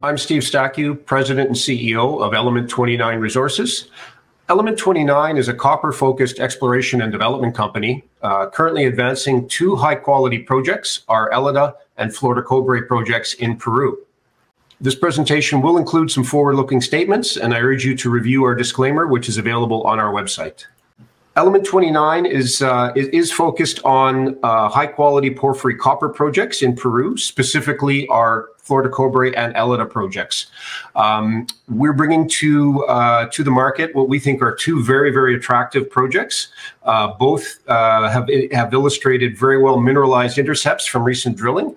I'm Steve Stakiw, President and CEO of E29 Resources. E29 is a copper-focused exploration and development company currently advancing two high-quality projects, our ELIDA and FLOR COBRE projects in Peru. This presentation will include some forward-looking statements, and I urge you to review our disclaimer, which is available on our website. E29 is focused on high-quality porphyry copper projects in Peru, specifically our FLOR COBRE and ELIDA projects. We're bringing to the market what we think are two very, very attractive projects. Both have illustrated very well mineralized intercepts from recent drilling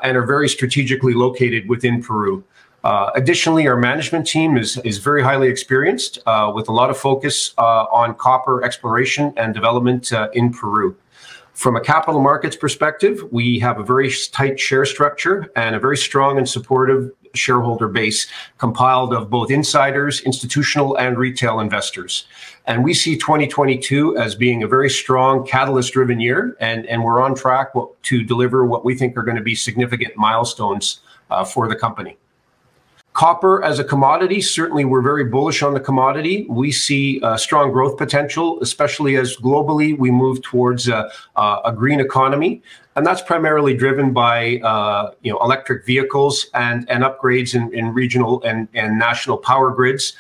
and are very strategically located within Peru. Additionally, our management team is very highly experienced with a lot of focus on copper exploration and development in Peru. From a capital markets perspective, we have a very tight share structure and a very strong and supportive shareholder base compiled of both insiders, institutional and retail investors. And we see 2022 as being a very strong catalyst-driven year, and we're on track to deliver what we think are going to be significant milestones for the company. Copper as a commodity, certainly we're very bullish on the commodity. We see strong growth potential, especially as globally we move towards a green economy. And that's primarily driven by electric vehicles and upgrades in regional and national power grids.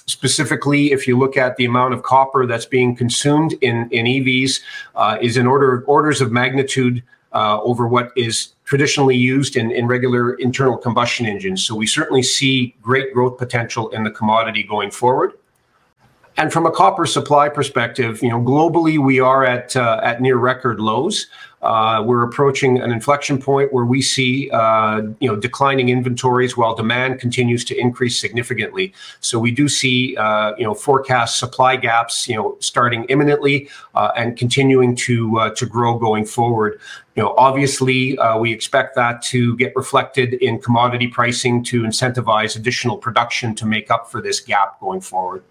Specifically, if you look at the amount of copper that's being consumed in EVs, is in orders of magnitude over what is traditionally used in regular internal combustion engines. So we certainly see great growth potential in the commodity going forward. And from a copper supply perspective, globally we are at near record lows. We're approaching an inflection point where we see declining inventories while demand continues to increase significantly. So we do see forecast supply gaps starting imminently and continuing to grow going forward. Obviously, we expect that to get reflected in commodity pricing to incentivize additional production to make up for this gap going forward.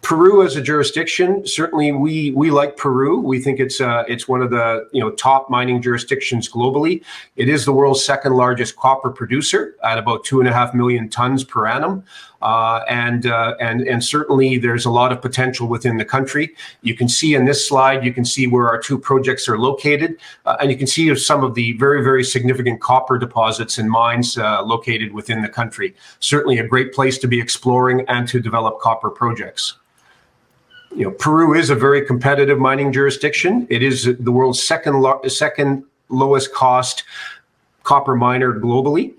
Peru as a jurisdiction, certainly we like Peru. We think it's one of the top mining jurisdictions globally. It is the world's second largest copper producer at about 2.5 million tons per annum. And certainly there's a lot of potential within the country. You can see in this slide, you can see where our two projects are located, and you can see some of the very, very significant copper deposits and mines located within the country. Certainly a great place to be exploring and to develop copper projects. Peru is a very competitive mining jurisdiction. It is the world's second lowest cost copper miner globally,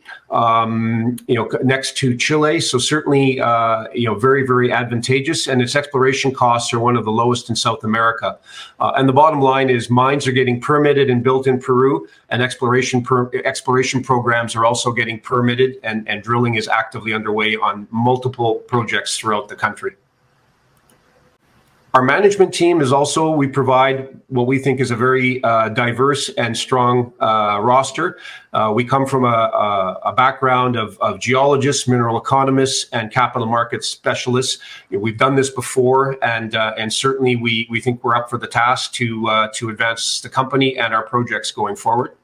next to Chile. So certainly, very, very advantageous, and its exploration costs are one of the lowest in South America. And the bottom line is mines are getting permitted and built in Peru, and exploration programs are also getting permitted, and drilling is actively underway on multiple projects throughout the country. Our management team is also, we provide what we think is a very diverse and strong roster. We come from a background of geologists, mineral economists, and capital markets specialists. We've done this before, and certainly we think we're up for the task to advance the company and our projects going forward.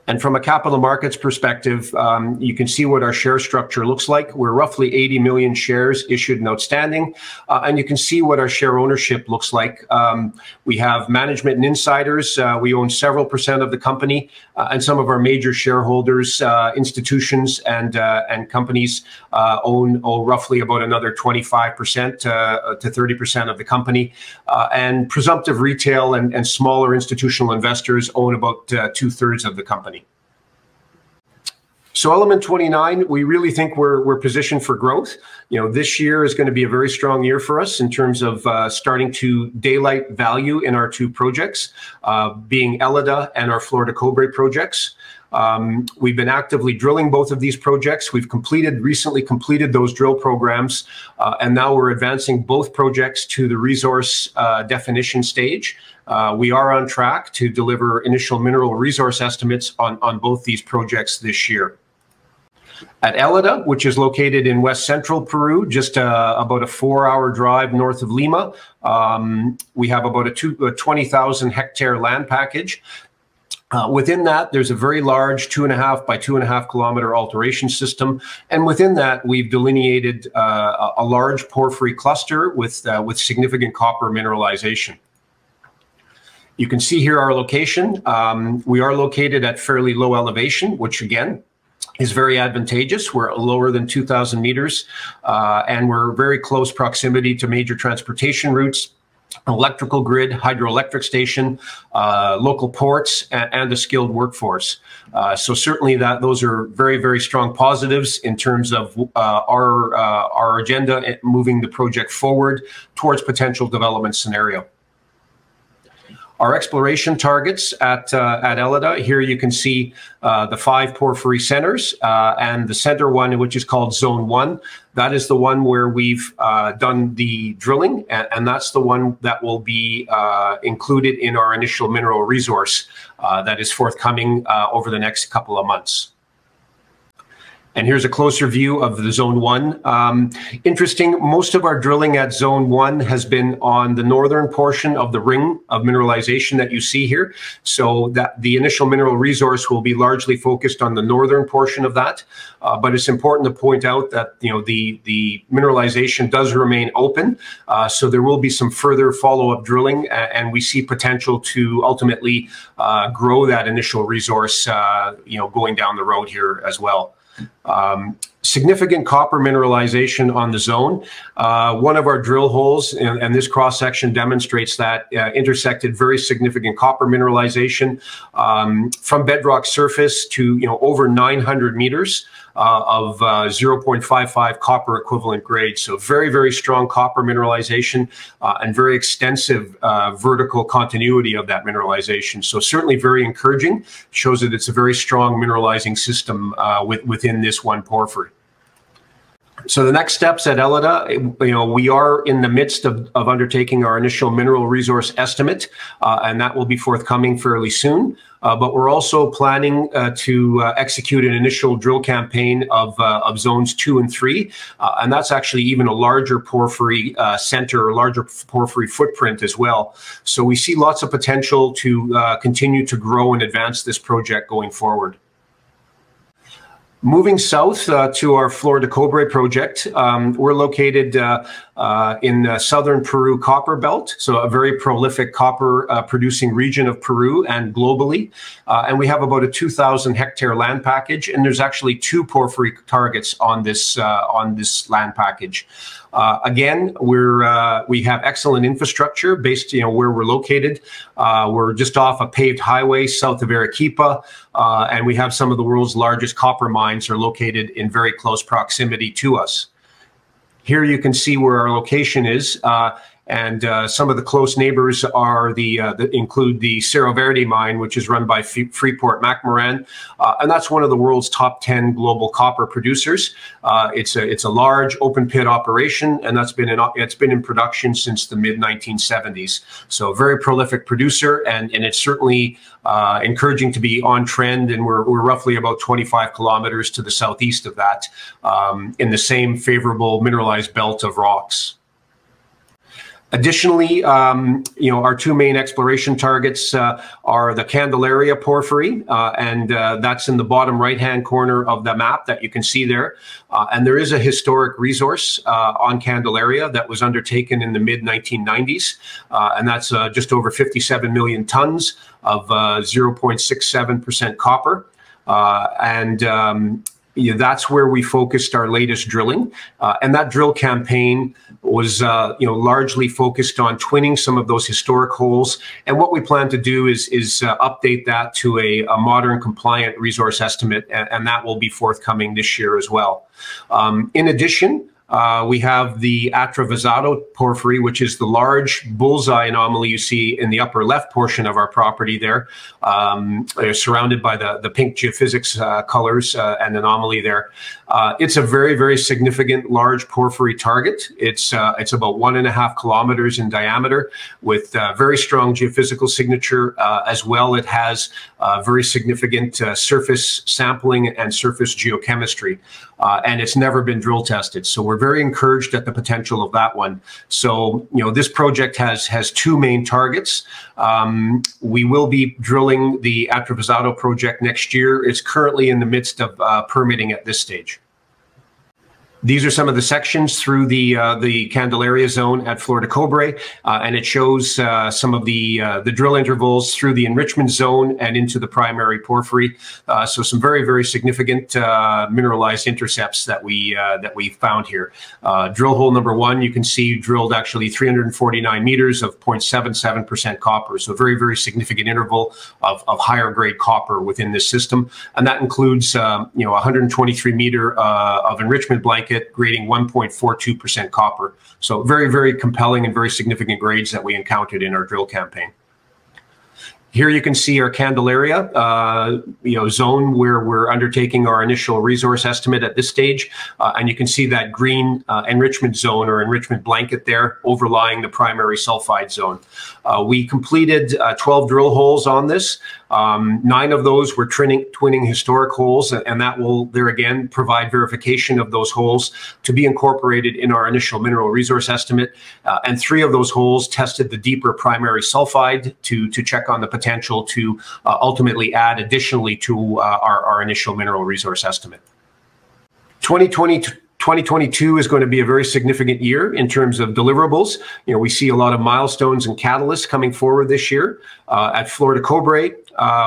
And from a capital markets perspective, you can see what our share structure looks like. We're roughly 80 million shares issued and outstanding. And you can see what our share ownership looks like. We have management and insiders. We own several percent of the company. And some of our major shareholders, institutions and companies own roughly about another 25% to 30% of the company. And presumptive retail and smaller institutional investors own about 2/3 of the company. So E29, we really think we're positioned for growth. This year is going to be a very strong year for us in terms of starting to daylight value in our two projects, being ELIDA and our FLOR COBRE projects. We've been actively drilling both of these projects. We've recently completed those drill programs, and now we're advancing both projects to the resource definition stage. We are on track to deliver initial mineral resource estimates on both these projects this year. At ELIDA, which is located in west central Peru, just about a 4-hour drive north of Lima, we have about a 20,000 hectare land package. Within that, there's a very large 2.5 by 2.5 kilometer alteration system, and within that, we've delineated a large porphyry cluster with significant copper mineralization. You can see here our location. We are located at fairly low elevation, which again is very advantageous. We're lower than 2,000 meters, and we're very close proximity to major transportation routes, electrical grid, hydroelectric station, local ports, and a skilled workforce. So certainly those are very, very strong positives in terms of our agenda moving the project forward towards potential development scenario. Our exploration targets at ELIDA, here you can see the 5 porphyry centers, and the center one, which is called Zone 1, that is the one where we've done the drilling, and that's the one that will be included in our initial mineral resource that is forthcoming over the next couple of months. And here's a closer view of the Zone 1. Interesting, most of our drilling at Zone 1 has been on the northern portion of the ring of mineralization that you see here. So that the initial mineral resource will be largely focused on the northern portion of that. But it's important to point out that the mineralization does remain open. So there will be some further follow-up drilling, and we see potential to ultimately grow that initial resource going down the road here as well. Significant copper mineralization on the zone. One of our drill holes, and this cross-section demonstrates that, intersected very significant copper mineralization from bedrock surface to over 900 meters of 0.55 copper equivalent grade. So very, very strong copper mineralization and very extensive vertical continuity of that mineralization. So certainly very encouraging. Shows that it's a very strong mineralizing system within this one porphyry. So the next steps at ELIDA, we are in the midst of undertaking our initial mineral resource estimate, and that will be forthcoming fairly soon. But we're also planning to execute an initial drill campaign of zones 2 and 3, and that's actually even a larger porphyry center, or larger porphyry footprint as well. So we see lots of potential to continue to grow and advance this project going forward. Moving south to our FLOR de COBRE project, we're located in southern Peru copper belt, so a very prolific copper producing region of Peru and globally. And we have about a 2,000 hectare land package, and there's actually 2 porphyry targets on this land package. Again, we have excellent infrastructure based, where we're located. We're just off a paved highway south of Arequipa, and we have some of the world's largest copper mines are located in very close proximity to us. Here you can see where our location is, and some of the close neighbors are include the Cerro Verde mine, which is run by Freeport-McMoRan, and that's one of the world's top 10 global copper producers. It's a large open pit operation, and it's been in production since the mid-1970s. So a very prolific producer, and it's certainly encouraging to be on trend, and we're roughly about 25 kilometers to the southeast of that, in the same favorable mineralized belt of rocks. Additionally, our 2 main exploration targets are the Candelaria porphyry, and that's in the bottom right-hand corner of the map that you can see there. And there is a historic resource on Candelaria that was undertaken in the mid-1990s, and that's just over 57 million tons of 0.67% copper. That's where we focused our latest drilling, and that drill campaign was largely focused on twinning some of those historic holes. And what we plan to do is update that to a modern compliant resource estimate, and that will be forthcoming this year as well. In addition, we have the Atravesado porphyry, which is the large bullseye anomaly you see in the upper left portion of our property there, surrounded by the pink geophysics colors and anomaly there. It's a very, very significant large porphyry target. It's about 1.5 kilometers in diameter with very strong geophysical signature. As well, it has very significant surface sampling and surface geochemistry, and it's never been drill tested. So we're very encouraged at the potential of that one. So, this project has two main targets. We will be drilling the Atravesado project next year. It's currently in the midst of permitting at this stage. These are some of the sections through the Candelaria zone at FLOR de COBRE, and it shows some of the drill intervals through the enrichment zone and into the primary porphyry. So some very, very significant mineralized intercepts that we found here. Drill hole number 1, you can see drilled actually 349 meters of 0.77% copper. So very, very significant interval of higher grade copper within this system, and that includes 123 meter of enrichment blanket grading 1.42% copper. So very, very compelling and very significant grades that we encountered in our drill campaign. Here you can see our Candelaria zone where we're undertaking our initial resource estimate at this stage, and you can see that green enrichment zone or enrichment blanket there overlying the primary sulfide zone. We completed 12 drill holes on this. 9 of those were twinning historic holes, and that will there again provide verification of those holes to be incorporated in our initial mineral resource estimate. And 3 of those holes tested the deeper primary sulfide to check on the potential to ultimately add additionally to our initial mineral resource estimate. 2022 is going to be a very significant year in terms of deliverables. We see a lot of milestones and catalysts coming forward this year. At FLOR de COBRE,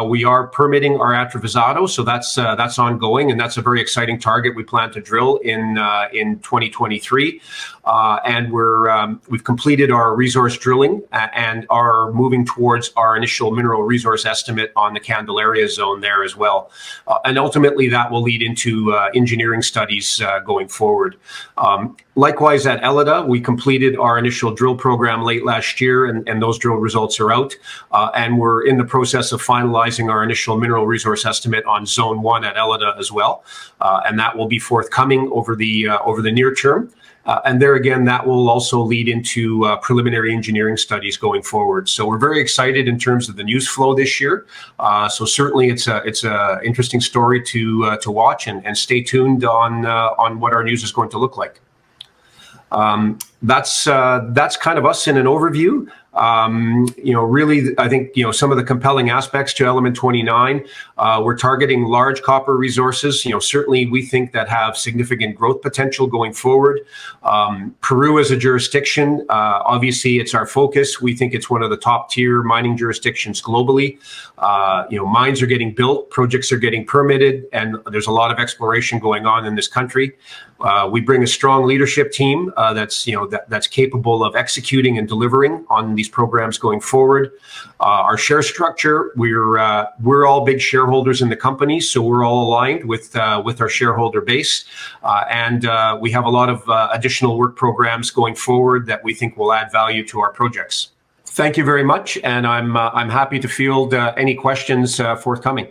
we are permitting our Atravesado, so that's ongoing, and that's a very exciting target we plan to drill in 2023. And we've completed our resource drilling and are moving towards our initial mineral resource estimate on the Candelaria zone there as well. And ultimately, that will lead into engineering studies going forward. Likewise, at ELIDA, we completed our initial drill program late last year, and those drill results are out. And we're in the process of finalizing our initial mineral resource estimate on Zone 1 at ELIDA as well. And that will be forthcoming over the near term. And there again, that will also lead into preliminary engineering studies going forward. So we're very excited in terms of the news flow this year. So certainly it's a interesting story to watch, and stay tuned on what our news is going to look like. That's kind of us in an overview. Really, I think, some of the compelling aspects to Element 29, we're targeting large copper resources, certainly we think that have significant growth potential going forward. Peru as a jurisdiction, obviously it's our focus. We think it's one of the top tier mining jurisdictions globally. Mines are getting built, projects are getting permitted, and there's a lot of exploration going on in this country. We bring a strong leadership team that's capable of executing and delivering on these programs going forward. Our share structure, we're all big shareholders in the company, so we're all aligned with our shareholder base, and we have a lot of additional work programs going forward that we think will add value to our projects. Thank you very much, and I'm happy to field any questions forthcoming.